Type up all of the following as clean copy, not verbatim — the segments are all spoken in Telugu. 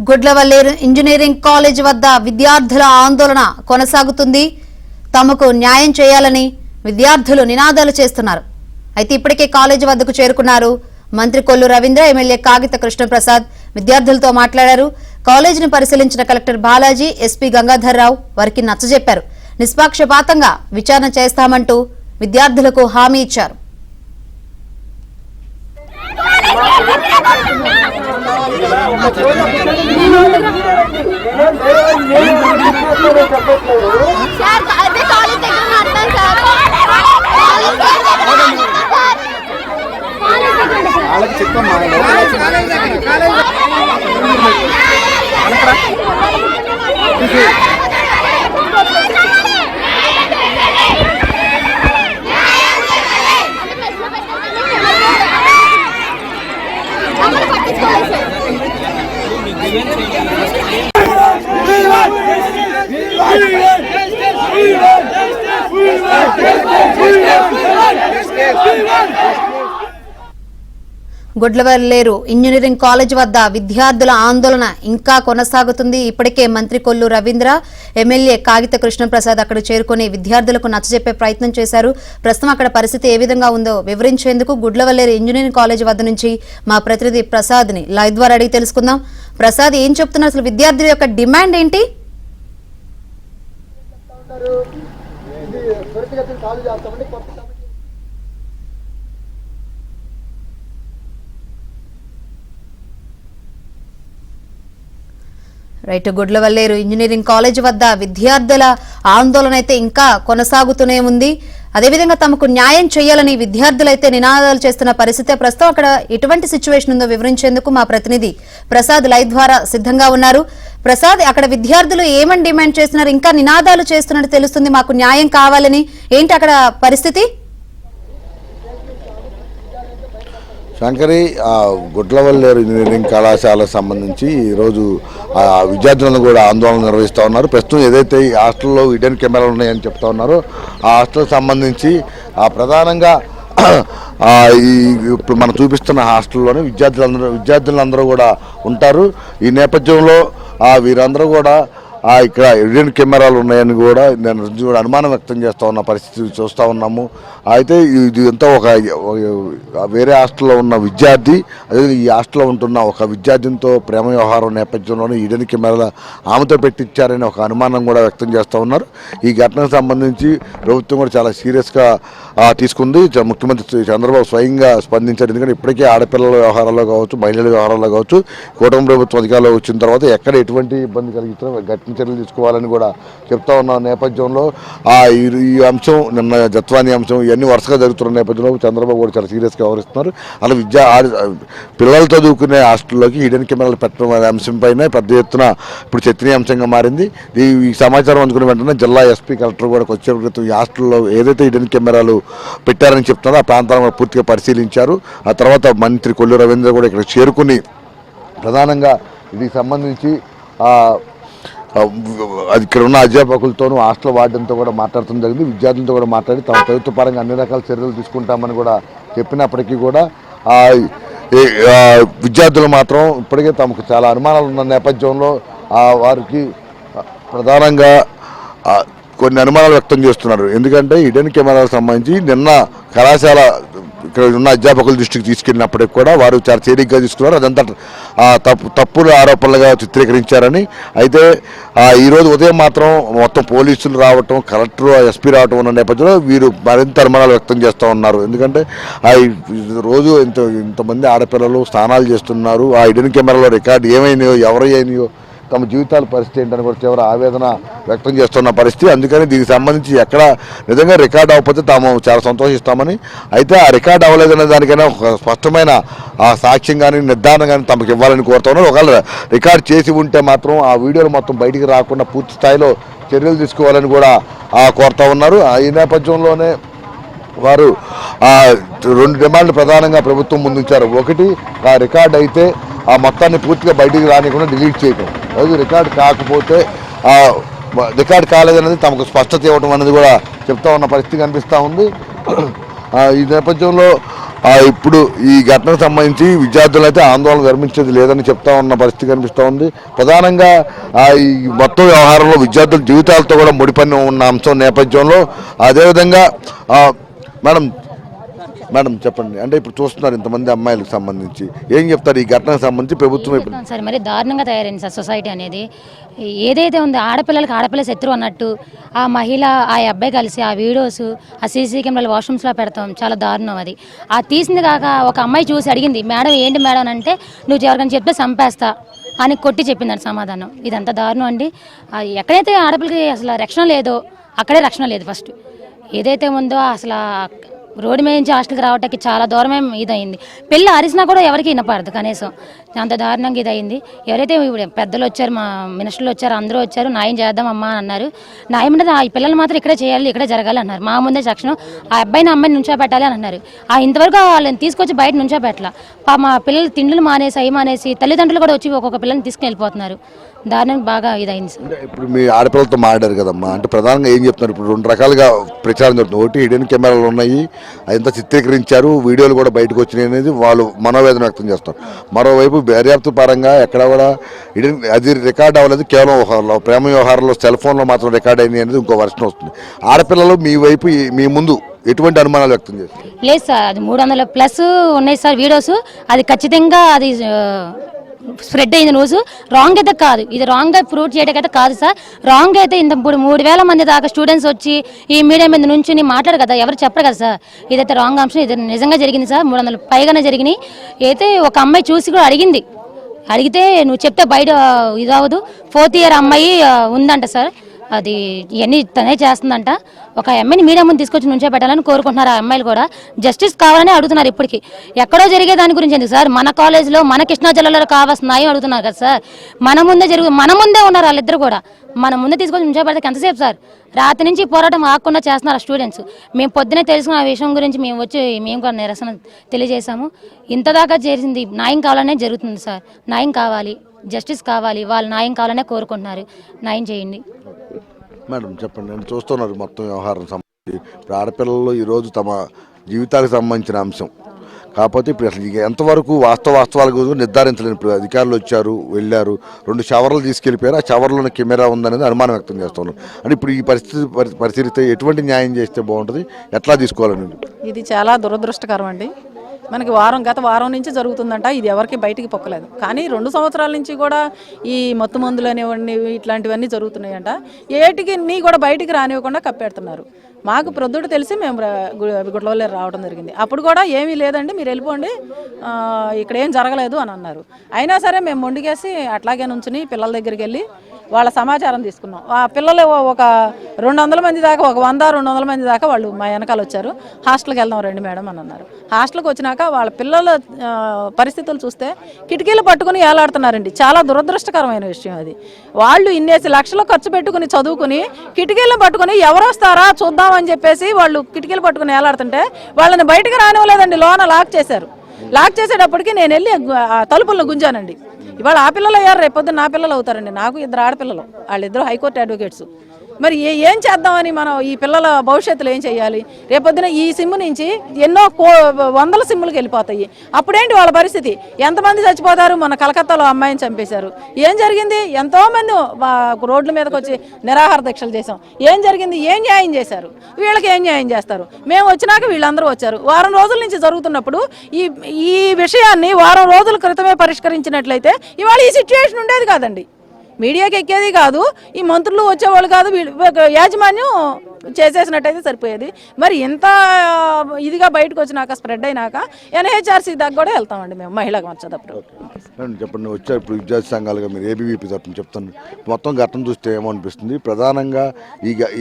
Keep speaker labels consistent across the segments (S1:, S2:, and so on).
S1: గుడ్లవల్లేరు ఇంజనీరింగ్ కాలేజ్ వద్ద విద్యార్థుల ఆందోళన కొనసాగుతుంది. తమకు న్యాయం చేయాలని విద్యార్థులు నినాదాలు చేస్తున్నారు. అయితే ఇప్పటికే కాలేజ్ వద్దకు చేరుకున్నారు. మంత్రి కొల్లు రవీంద్ర, ఎమ్మెల్యే కాగిత కృష్ణప్రసాద్ విద్యార్థులతో మాట్లాడారు. కాలేజీని పరిశీలించిన కలెక్టర్ బాలాజీ, ఎస్పీ గంగాధర్రావు వారికి నచ్చజెప్పారు. నిష్పాక్షపాతంగా విచారణ చేస్తామంటూ విద్యార్థులకు హామీ ఇచ్చారు. గుడ్లవల్లేరు ఇంజనీరింగ్ కాలేజ్ వద్ద విద్యార్థుల ఆందోళన ఇంకా కొనసాగుతుంది. ఇప్పటికే మంత్రి కొల్లు రవీంద్ర, ఎమ్మెల్యే కాగిత కృష్ణప్రసాద్ అక్కడ చేరుకుని విద్యార్థులకు నచ్చజెప్పే ప్రయత్నం చేశారు. ప్రస్తుతం అక్కడ పరిస్థితి ఏ విధంగా ఉందో వివరించేందుకు గుడ్లవల్లేరు ఇంజనీరింగ్ కాలేజ్ వద్ద నుంచి మా ప్రతినిధి ప్రసాద్ ని లైవ్ ద్వారా అడిగి తెలుసుకుందాం. ప్రసాద్, ఏం చెప్తున్నారు? అసలు విద్యార్థుల యొక్క డిమాండ్ ఏంటి? రైట్, గుడ్లవల్లేరు ఇంజనీరింగ్ కాలేజ్ వద్ద విద్యార్థుల ఆందోళన అయితే ఇంకా కొనసాగుతూనే ఉంది. అదేవిధంగా తమకు న్యాయం చేయాలని విద్యార్థులైతే నినాదాలు చేస్తున్న పరిస్థితి. ప్రస్తుతం అక్కడ ఎటువంటి సిచ్యువేషన్ ఉందో వివరించేందుకు మా ప్రతినిధి ప్రసాద్ లైవ్ ద్వారా సిద్ధంగా ఉన్నారు. ప్రసాద్, అక్కడ విద్యార్థులు ఏమని డిమాండ్ చేస్తున్నారు? ఇంకా నినాదాలు చేస్తున్నట్టు తెలుస్తుంది. మాకు న్యాయం కావాలని. ఏంటి అక్కడ పరిస్థితి?
S2: శంకరి, గుడ్లవల్లేరు ఇంజనీరింగ్ కళాశాలకు సంబంధించి ఈరోజు విద్యార్థులను కూడా ఆందోళన నిర్వహిస్తూ ఉన్నారు. ప్రస్తుతం ఏదైతే ఈ హాస్టల్లో హిడెన్ కెమెరాలు ఉన్నాయని చెప్తా ఉన్నారో ఆ హాస్టల్కి సంబంధించి ప్రధానంగా ఇప్పుడు మనం చూపిస్తున్న హాస్టల్లోనే విద్యార్థులందరూ కూడా ఉంటారు. ఈ నేపథ్యంలో వీరందరూ కూడా ఇక్కడ హిడెన్ కెమెరాలు ఉన్నాయని కూడా నేను అనుమానం వ్యక్తం చేస్తూ ఉన్న పరిస్థితి చూస్తూ ఉన్నాము. అయితే ఇది అంతా ఒక వేరే హాస్టల్లో ఉన్న విద్యార్థి, అదే ఈ హాస్టల్లో ఉంటున్న ఒక విద్యార్థినితో ప్రేమ వ్యవహారం నేపథ్యంలోనే హిడెన్ కెమెరాల ఆమెతో పెట్టించారని ఒక అనుమానం కూడా వ్యక్తం చేస్తూ ఉన్నారు. ఈ ఘటనకు సంబంధించి ప్రభుత్వం కూడా చాలా సీరియస్గా తీసుకుంది. ముఖ్యమంత్రి చంద్రబాబు స్వయంగా స్పందించారు. ఎందుకంటే ఇప్పటికే ఆడపిల్లల వ్యవహారాల్లో కావచ్చు, మహిళల వ్యవహారాల్లో కావచ్చు, కూటమి ప్రభుత్వం అధికారంలో వచ్చిన తర్వాత ఎక్కడ ఎటువంటి ఇబ్బంది కలిగించినా గట్టి చర్యలు తీసుకోవాలని కూడా చెప్తా ఉన్న నేపథ్యంలో ఈ అంశం, నిన్న జత్వాని అంశం, ఇవన్నీ వరుసగా జరుగుతున్న నేపథ్యంలో చంద్రబాబు కూడా చాలా సీరియస్గా వ్యవహరిస్తున్నారు. అలా పిల్లలు చదువుకునే హాస్టల్లోకి హిడెన్ కెమెరాలు పెట్టడం అనే అంశం పైన పెద్ద ఎత్తున ఇప్పుడు చర్చనీయాంశంగా మారింది. ఈ సమాచారం అందుకున్న వెంటనే జిల్లా ఎస్పీ కలెక్టర్ కూడా వచ్చే క్రితం ఈ హాస్టల్లో ఏదైతే హిడెన్ కెమెరాలు పెట్టారని చెప్తున్నారో ఆ ప్రాంతాలను పూర్తిగా పరిశీలించారు. ఆ తర్వాత మంత్రి కొల్లు రవీంద్ర కూడా ఇక్కడ చేరుకుని ప్రధానంగా దీనికి సంబంధించి అది ఇక్కడ ఉన్న అధ్యాపకులతోనూ హాస్టల్ వార్డెన్తో కూడా మాట్లాడటం జరిగింది. విద్యార్థులతో కూడా మాట్లాడి తమ ప్రభుత్వ పరంగా అన్ని రకాల చర్యలు తీసుకుంటామని కూడా చెప్పినప్పటికీ కూడా విద్యార్థులు మాత్రం ఇప్పటికే తమకు చాలా అనుమానాలు ఉన్న నేపథ్యంలో వారికి ప్రధానంగా కొన్ని అనుమానాలు వ్యక్తం చేస్తున్నారు. ఎందుకంటే హిడెన్ కెమెరాలకు సంబంధించి నిన్న కళాశాల ఇక్కడ ఉన్న అధ్యాపకుల దృష్టికి తీసుకెళ్ళినప్పటికి కూడా వారు చాలా తేలిగ్గా తీసుకున్నారు. అదంతా తప్పుడు ఆరోపణలుగా చిత్రీకరించారని. అయితే ఈరోజు ఉదయం మాత్రం మొత్తం పోలీసులు రావటం, కలెక్టర్, ఎస్పీ రావటం ఉన్న నేపథ్యంలో వీరు మరింత అనుమానాలు వ్యక్తం చేస్తూ ఉన్నారు. ఎందుకంటే రోజు ఇంతమంది ఆడపిల్లలు స్నానాలు చేస్తున్నారు. ఆ హిడెన్ కెమెరాలో రికార్డు ఏమైనాయో, ఎవరైనాయో, తమ జీవితాల పరిస్థితి ఏంటని కూడా తీవ్ర ఆవేదన వ్యక్తం చేస్తున్న పరిస్థితి. అందుకని దీనికి సంబంధించి ఎక్కడ నిజంగా రికార్డు అవ్వకపోతే తాము చాలా సంతోషిస్తామని, అయితే ఆ రికార్డు అవ్వలేదనే దానికైనా ఒక స్పష్టమైన సాక్ష్యం కానీ నిర్ధారణ కానీ తమకు ఇవ్వాలని కోరుతా ఉన్నారు. ఒకవేళ రికార్డు చేసి ఉంటే మాత్రం ఆ వీడియోలు మొత్తం బయటికి రాకుండా పూర్తి స్థాయిలో చర్యలు తీసుకోవాలని కూడా కోరుతా ఉన్నారు. ఈ నేపథ్యంలోనే వారు 2 డిమాండ్లు ప్రధానంగా ప్రభుత్వం ముందుంచారు. ఒకటి, ఆ రికార్డు అయితే ఆ మొత్తాన్ని పూర్తిగా బయటికి రానికుండా డిలీట్ చేయడం. అది రికార్డు కాకపోతే రికార్డు కాలేదనేది తమకు స్పష్టత ఇవ్వడం అనేది కూడా చెప్తా ఉన్న పరిస్థితి కనిపిస్తూ ఉంది. ఈ నేపథ్యంలో ఇప్పుడు ఈ ఘటనకు సంబంధించి విద్యార్థులు అయితే ఆందోళన విరమించేది లేదని చెప్తా ఉన్న పరిస్థితి కనిపిస్తూ ఉంది. ప్రధానంగా ఈ మొత్తం వ్యవహారంలో విద్యార్థుల జీవితాలతో కూడా ముడిపడి ఉన్న అంశం నేపథ్యంలో అదేవిధంగా మేడం చెప్పండి, అంటే ఇప్పుడు చూస్తున్నారు ఇంతమంది అమ్మాయిలకు సంబంధించి ఏం చెప్తారు ఈ ఘటనకు సంబంధించి ప్రభుత్వం?
S3: సార్ మరి దారుణంగా తయారైంది సార్ సొసైటీ అనేది. ఏదైతే ఉందో ఆడపిల్లలకి ఆడపిల్ల శత్రువు అన్నట్టు ఆ మహిళ ఆ అబ్బాయి కలిసి ఆ వీడియోస్ ఆ సీసీ కెమెరాలు వాష్రూమ్స్లో పెడతాం చాలా దారుణం. అది తీసింది కాక ఒక అమ్మాయి చూసి అడిగింది, మేడం ఏంటి మేడం అంటే, నువ్వు ఎవరికైనా చెప్తే చంపేస్తా అని కొట్టి చెప్పిందండి సమాధానం. ఇదంతా దారుణం అండి. ఎక్కడైతే ఆడపిల్లకి అసలు రక్షణ లేదో అక్కడే రక్షణ లేదు. ఫస్ట్ ఏదైతే ఉందో అసలు రోడ్డు మీద నుంచి హాస్టల్కి రావడానికి చాలా దూరమే ఇదయింది. పెళ్ళి అరిసినా కూడా ఎవరికి వినపడదు కనీసం, అంత దారుణంగా ఇదయింది. ఎవరైతే ఇప్పుడు పెద్దలు వచ్చారు, మా మినిస్టర్లు వచ్చారు, అందరూ వచ్చారు, న్యాయం చేద్దామమ్మా అని అన్నారు. న్యాయం అనేది ఈ పిల్లలు మాత్రం ఇక్కడే చేయాలి, ఇక్కడే జరగాలి అన్నారు. మా ముందే తక్షణం ఆ అబ్బాయిని అమ్మాయిని నుంచోబెట్టాలి అని అన్నారు. ఇంతవరకు వాళ్ళని తీసుకొచ్చి బయట నుంచోబెట్టాల. మా పిల్లలు తిండ్లు మానేసి అవి మానేసి తల్లిదండ్రులు కూడా వచ్చి ఒక్కొక్క పిల్లల్ని తీసుకుని వెళ్ళిపోతున్నారు. దారుణం బాగా ఇదైంది సార్.
S2: ఇప్పుడు మీ ఆడపిల్లలతో మాట్లాడారు కదమ్మా, అంటే ప్రధానంగా ఏం చెప్తున్నారు? ఇప్పుడు 2 రకాలుగా ప్రచారం జరుగుతుంది. ఒకటి హిడెన్ కెమెరాలు ఉన్నాయి, అదంతా చిత్రీకరించారు, వీడియోలు కూడా బయటకు వచ్చినాయి అనేది వాళ్ళు మనోవేదన వ్యక్తం చేస్తారు. మరోవైపు దర్యాప్తు పరంగా ఎక్కడ కూడా అది రికార్డ్ అవ్వలేదు, కేవలం ప్రేమ వ్యవహారంలో సెల్ ఫోన్లో మాత్రం రికార్డ్ అయింది అనేది ఇంకో వర్షన్ వస్తుంది. ఆడపిల్లలు మీ వైపు మీ ముందు ఎటువంటి అనుమానాలు వ్యక్తం చేస్తారు?
S3: లేదు సార్, అది 300+ ఉన్నాయి సార్ వీడియోస్. అది ఖచ్చితంగా అది స్ప్రెడ్ అయింది న్యూస్. రాంగ్ అయితే కాదు, ఇది రాంగ్గా ప్రూవ్ చేయడానికి అయితే కాదు సార్. రాంగ్ అయితే ఇప్పుడు 3000 మంది దాకా స్టూడెంట్స్ వచ్చి ఈ మీడియా మీద నుంచి మాట్లాడు కదా, ఎవరు చెప్పరు కదా సార్. ఇదైతే రాంగ్ అంశం, ఇది నిజంగా జరిగింది సార్. 300 పైగానే జరిగినాయి. అయితే ఒక అమ్మాయి చూసి కూడా అడిగితే నువ్వు చెప్తే బయట ఇదవదు. 4th ఇయర్ అమ్మాయి ఉందంట సార్. అది ఇవన్నీ తనే చేస్తుందంట. ఒక అమ్మాయిని మీడియా ముందు తీసుకొచ్చి నుంచో పెట్టాలని కోరుకుంటున్నారు. ఆ అమ్మాయిలు కూడా జస్టిస్ కావాలని అడుగుతున్నారు. ఇప్పటికీ ఎక్కడో జరిగే దాని గురించి ఎందుకు సార్, మన కాలేజ్లో మన కృష్ణా జిల్లాలో కావాల్సిన న్యాయం అడుగుతున్నారు కదా సార్. మన ముందే ఉన్నారు వాళ్ళిద్దరు కూడా. మన ముందే తీసుకొచ్చి నుంచో పెడితే ఎంతసేపు సార్? రాత్రి నుంచి పోరాటం ఆగకుండా చేస్తున్నారు స్టూడెంట్స్. మేము పొద్దునే తెలుసుకున్న ఆ విషయం గురించి మేము కూడా నిరసన తెలియజేశాము. ఇంతదాకా చేసింది న్యాయం కావాలనే జరుగుతుంది సార్. న్యాయం కావాలి, జస్టిస్ కావాలి, వాళ్ళు న్యాయం కావాలనే కోరుకుంటున్నారు. న్యాయం చేయండి
S2: మేడం. చెప్పండి, నేను చూస్తున్నారు మొత్తం వ్యవహారం సంబంధించి ఇప్పుడు ఆడపిల్లలు ఈరోజు తమ జీవితాలకు సంబంధించిన అంశం కాకపోతే ఇప్పుడు అసలు ఎంతవరకు వాస్తవాల గురించి నిర్ధారించలేని. ఇప్పుడు అధికారులు వచ్చారు, వెళ్ళారు, 2 షవర్లు తీసుకెళ్ళిపోయారు, ఆ షవర్లోనే కెమెరా ఉందనేది అనుమానం వ్యక్తం చేస్తున్నారు. అంటే ఇప్పుడు ఈ పరిస్థితి ఎటువంటి న్యాయం చేస్తే బాగుంటుంది, ఎట్లా తీసుకోవాలని?
S4: ఇది చాలా దురదృష్టకరం అండి. మనకి గత వారం నుంచి జరుగుతుందంట. ఇది ఎవరికి బయటికి పొక్కలేదు. కానీ 2 సంవత్సరాల నుంచి కూడా ఈ మత్తు మందులు అనేవన్నీ ఇట్లాంటివన్నీ జరుగుతున్నాయంట. ఏటికి కూడా బయటికి రానివ్వకుండా కప్పెడుతున్నారు. మాకు ప్రొద్దుట తెలిసి మేము గుడ్లవల్లి రావడం జరిగింది. అప్పుడు కూడా ఏమీ లేదండి, మీరు వెళ్ళిపోండి, ఇక్కడ ఏం జరగలేదు అని అన్నారు. అయినా సరే మేము మొండిగేసి అట్లాగే నుంచుని పిల్లల దగ్గరికి వెళ్ళి వాళ్ళ సమాచారం తీసుకున్నాం. ఆ పిల్లలు ఒక 200 మంది దాకా, ఒక 100-200 మంది దాకా వాళ్ళు మా వెనకాల వచ్చారు. హాస్టల్కి వెళ్దాం రండి మేడం అని అన్నారు. హాస్టల్కి వచ్చినాక వాళ్ళ పిల్లల పరిస్థితులు చూస్తే కిటికీలు పట్టుకుని ఏలాడుతున్నారండి. చాలా దురదృష్టకరమైన విషయం అది. వాళ్ళు ఇన్నేసి లక్షలు ఖర్చు పెట్టుకుని చదువుకుని కిటికీలను పట్టుకుని ఎవరు వస్తారా చూద్దామని చెప్పేసి వాళ్ళు కిటికీలు పట్టుకుని ఏలాడుతుంటే వాళ్ళని బయటకు రానివ్వలేదండి. లోన లాక్ చేశారు. లాక్ చేసేటప్పటికి నేను వెళ్ళి తలుపులను గుంజానండి. ఇవాళ ఆ పిల్లలు అయ్యారు, రేపొద్దు నా పిల్లలు అవుతారండి. నాకు 2 ఆడపిల్లలు, వాళ్ళిద్దరూ హైకోర్టు అడ్వకేట్స్. మరి ఏం చేద్దామని మనం ఈ పిల్లల భవిష్యత్తులో ఏం చేయాలి? రేపొద్దున ఈ సిమ్ నుంచి ఎన్నో 100 సిమ్ములకు వెళ్ళిపోతాయి. అప్పుడేంటి వాళ్ళ పరిస్థితి? ఎంతమంది చచ్చిపోతారు? మన కలకత్తాలో అమ్మాయిని చంపేశారు. ఏం జరిగింది? ఎంతోమంది రోడ్ల మీదకి వచ్చి నిరాహార దీక్షలు చేశాం. ఏం జరిగింది? ఏం న్యాయం చేశారు? వీళ్ళకి ఏం న్యాయం చేస్తారు? మేము వచ్చినాక వీళ్ళందరూ వచ్చారు. వారం రోజుల నుంచి జరుగుతున్నప్పుడు ఈ విషయాన్ని వారం రోజుల క్రితమే పరిష్కరించినట్లయితే ఇవాళ ఈ సిచ్యువేషన్ ఉండేది కాదండి. మీడియాకి ఎక్కేది కాదు, ఈ మంత్రులు వచ్చేవాళ్ళు కాదు, యాజమాన్యం చేసేసినట్టయితే సరిపోయేది. మరి ఇంత ఇదిగా బయటకు వచ్చినాక స్ప్రెడ్ అయినాక NHRC దాకా కూడా వెళ్తామండి మేము మహిళకు వచ్చేటప్పుడు.
S2: చెప్పండి, వచ్చారు ఇప్పుడు విద్యార్థి సంఘాలుగా మీరు ABVP తరఫున చెప్తాను. మొత్తం ఘటన చూస్తే ఏమనిపిస్తుంది? ప్రధానంగా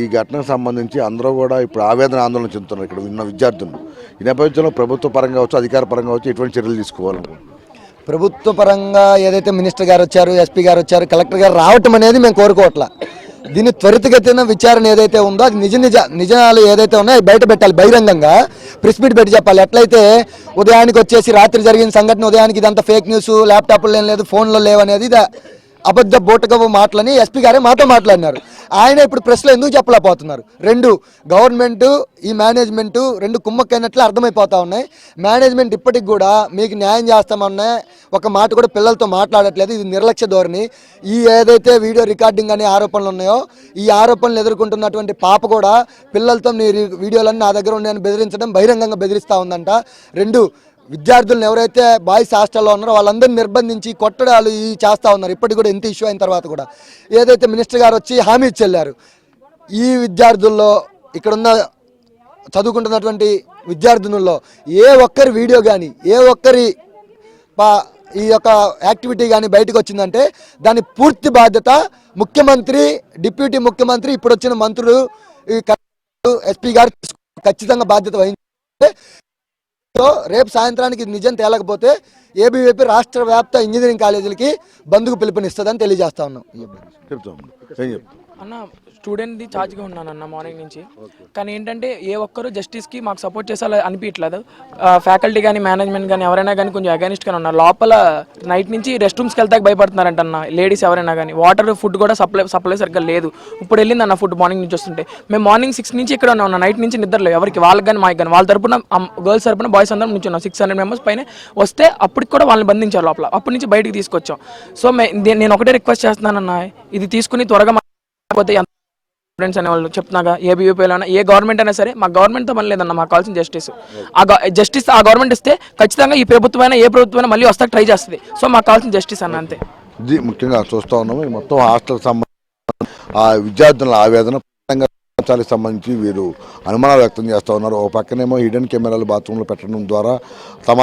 S2: ఈ ఘటనకు సంబంధించి అందరూ కూడా ఇప్పుడు ఆందోళన చెందుతున్నారు ఇక్కడ ఉన్న విద్యార్థులు. ఈ నేపథ్యంలో ప్రభుత్వ పరంగా కావచ్చు, అధికార పరంగా కావచ్చు, ఎటువంటి చర్యలు తీసుకోవాలనుకుంటున్నారు?
S5: ప్రభుత్వ పరంగా ఏదైతే మినిస్టర్ గారు వచ్చారు, SP గారు వచ్చారు, కలెక్టర్ గారు రావటం అనేది మేము కోరుకోవట్లా. దీన్ని త్వరితగతిన విచారణ ఏదైతే ఉందో అది నిజాలు ఏదైతే ఉన్నాయో బయట పెట్టాలి. బహిరంగంగా ప్రెస్ మీట్ పెట్టి చెప్పాలి. ఎట్లయితే ఉదయానికి వచ్చేసి రాత్రి జరిగిన సంఘటన ఉదయానికి ఇదంతా ఫేక్ న్యూస్, ల్యాప్టాప్లో ఏం లేదు, ఫోన్లో లేవనేది అబద్ధ బోటగవ్వ మాటలని ఎస్పీ గారే మాతో మాట్లాడినారు. ఆయన ఇప్పుడు ప్రెస్లో ఎందుకు చెప్పలేకపోతున్నారు? రెండు గవర్నమెంట్ ఈ మేనేజ్మెంట్ రెండు కుమ్మక్కైనట్లు అర్థమైపోతా ఉన్నాయి. మేనేజ్మెంట్ ఇప్పటికి కూడా మీకు న్యాయం చేస్తామన్నా ఒక మాట కూడా పిల్లలతో మాట్లాడట్లేదు. ఇది నిర్లక్ష్య ధోరణి. ఈ ఏదైతే వీడియో రికార్డింగ్ అనే ఆరోపణలు ఉన్నాయో ఈ ఆరోపణలు ఎదుర్కొంటున్నటువంటి పాప కూడా పిల్లలతో నీ వీడియోలన్నీ నా దగ్గర ఉన్నాయని బెదిరించడం, బహిరంగంగా బెదిరిస్తూ ఉందంట. రెండు విద్యార్థులను ఎవరైతే బాయ్స్ హాస్టల్లో ఉన్నారో వాళ్ళందరినీ నిర్బంధించి కొట్టడాలు ఈ చేస్తూ ఉన్నారు. ఇప్పటికి కూడా ఎంత ఇష్యూ అయిన తర్వాత కూడా ఏదైతే మినిస్టర్ గారు వచ్చి హామీ ఇచ్చి వెళ్ళారు, ఈ విద్యార్థుల్లో ఇక్కడున్న చదువుకుంటున్నటువంటి విద్యార్థినుల్లో ఏ ఒక్కరి వీడియో కానీ ఏ ఒక్కరి ఈ యొక్క యాక్టివిటీ కానీ బయటకు వచ్చిందంటే దాని పూర్తి బాధ్యత ముఖ్యమంత్రి, డిప్యూటీ ముఖ్యమంత్రి, ఇప్పుడు వచ్చిన మంత్రులు, ఈ ఎస్పీ గారు ఖచ్చితంగా బాధ్యత వహించారు. రేపు సాయంత్రానికి నిజం తేలకపోతే ఏబీవీపీ రాష్ట్ర వ్యాప్త ఇంజనీరింగ్ కాలేజీలకి బంద్కు పిలుపునిస్తుందని తెలియజేస్తా ఉన్నాం.
S6: అన్న స్టూడెంట్ది ఛార్జ్గా ఉన్నాను అన్న మార్నింగ్ నుంచి. కానీ ఏంటంటే ఏ ఒక్కరు జస్టిస్కి మాకు సపోర్ట్ చేసేలా అనిపించట్లేదు. ఫ్యాకల్టీ కానీ మేనేజ్మెంట్ కానీ ఎవరైనా కానీ కొంచెం అగైనిస్ట్గానే ఉన్నారు. లోపల నైట్ నుంచి రెస్ట్ రూమ్స్కి వెళ్తాక భయపడుతున్నారంట అన్న లేడీస్ ఎవరైనా కానీ. వాటర్ ఫుడ్ కూడా సప్లై సరిగ్గా లేదు. ఇప్పుడు వెళ్ళింది అన్న ఫుడ్ మార్నింగ్ నుంచి వస్తుంటే. మేము మార్నింగ్ 6 నుంచి ఇక్కడ ఉన్నాం. నైట్ నుంచి నిద్రలేదు ఎవరికి, వాళ్ళకి కానీ మాకు కానీ. వాళ్ళ తరపున గర్ల్స్ తరపున బాయ్స్ అందరం నుంచి ఉన్నాం. 600 మెంబర్స్ పైన వస్తే అప్పటికి కూడా వాళ్ళని బంధించారు లోపల. అప్పటి నుంచి బయటికి తీసుకొచ్చాం. సో నేను ఒకటే రిక్వెస్ట్ చేస్తున్నానన్న, ఇది తీసుకుని త్వరగా పోతే స్టూడెంట్స్ అనే వాళ్ళు చెప్తున్నాగా ఏబీవీపీలో ఏ గవర్నమెంట్ అయినా సరే, మా గవర్నమెంట్తో పని లేదన్న, మాకు కావాల్సిన జస్టిస్ ఆ గవర్నమెంట్ ఇస్తే ఖచ్చితంగా ఈ ప్రభుత్వమైనా ఏ ప్రభుత్వమైనా మళ్ళీ వస్తాక ట్రై చేస్తుంది. సో మాకు కావాల్సిన జస్టిస్ అన్న, అంతే.
S2: ఇది ముఖ్యంగా చూస్తూ ఉన్నాము. ఈ మొత్తం హాస్టల్కి సంబంధించి ఆ విద్యార్థుల ఆవేదన సంబంధించి వీరు అనుమానాలు వ్యక్తం చేస్తూ ఉన్నారు. ఒక పక్కనేమో హిడెన్ కెమెరాలు బాత్రూంలో పెట్టడం ద్వారా తమ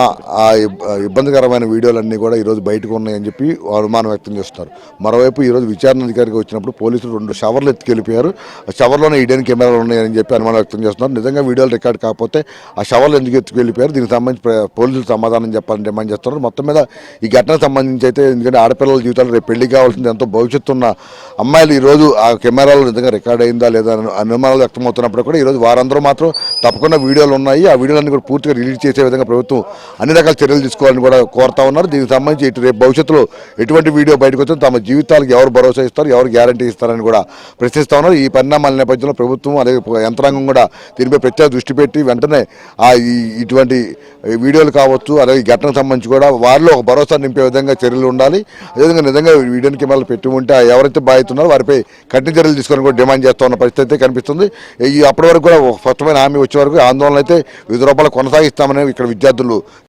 S2: ఇబ్బందికరమైన వీడియోలన్నీ కూడా ఈరోజు బయటకు ఉన్నాయని చెప్పి అనుమానం వ్యక్తం చేస్తున్నారు. మరోవైపు ఈరోజు విచారణ అధికారికి వచ్చినప్పుడు పోలీసులు 2 షవర్లు ఎత్తుకెళ్ళిపోయారు. ఆ షవర్లోనే హిడెన్ కెమెరాలు ఉన్నాయని చెప్పి అనుమానం వ్యక్తం చేస్తున్నారు. నిజంగా వీడియోలు రికార్డ్ కాకపోతే ఆ షవర్లు ఎందుకు ఎత్తుకెళ్ళిపోయారు, దీనికి సంబంధించి పోలీసులు సమాధానం చెప్పాలని డిమాండ్ చేస్తున్నారు. మొత్తం మీద ఈ ఘటనకు సంబంధించి అయితే, ఎందుకంటే ఆడపిల్లల జీవితాలు రేపు పెళ్లి కావాల్సింది, ఎంతో భవిష్యత్తు ఉన్న అమ్మాయిలు ఈరోజు ఆ కెమెరాలో నిజంగా రికార్డ్ అయిందా లేదా అనుమానాలు వ్యక్తమవుతున్నప్పుడు కూడా ఈరోజు వారందరూ మాత్రం తప్పకుండా వీడియోలు ఉన్నాయి, ఆ వీడియోలన్నీ కూడా పూర్తిగా రిలీజ్ చేసే విధంగా ప్రభుత్వం అన్ని రకాల చర్యలు తీసుకోవాలని కూడా కోరుతా ఉన్నారు. దీనికి సంబంధించి ఇటు రేపు భవిష్యత్తులో ఎటువంటి వీడియో బయటకు వచ్చినా తమ జీవితాలకు ఎవరు భరోసా ఇస్తారు, ఎవరు గ్యారంటీ ఇస్తారని కూడా ప్రశ్నిస్తా ఉన్నారు. ఈ పరిణామాల నేపథ్యంలో ప్రభుత్వం అదే యంత్రాంగం కూడా దీనిపై ప్రత్యేక దృష్టి పెట్టి వెంటనే ఇటువంటి వీడియోలు కావచ్చు, అలాగే ఈ ఘటనకు సంబంధించి కూడా వారిలో ఒక భరోసా నింపే విధంగా చర్యలు ఉండాలి. అదేవిధంగా నిజంగా వీడియోని కెమెరాలు పెట్టి ఉంటే ఎవరైతే బాధితున్నారో వారిపై కఠిన చర్యలు తీసుకోవాలని కూడా డిమాండ్ చేస్తా ఉన్న పరిస్థితి అయితే కనిపిస్తుంది. అప్పటి వరకు కూడా ఒక స్పష్టమైన హామీ వచ్చే వరకు ఆందోళన అయితే వివిధ రూపాయలు కొనసాగిస్తామని ఇక్కడ విద్యార్థులు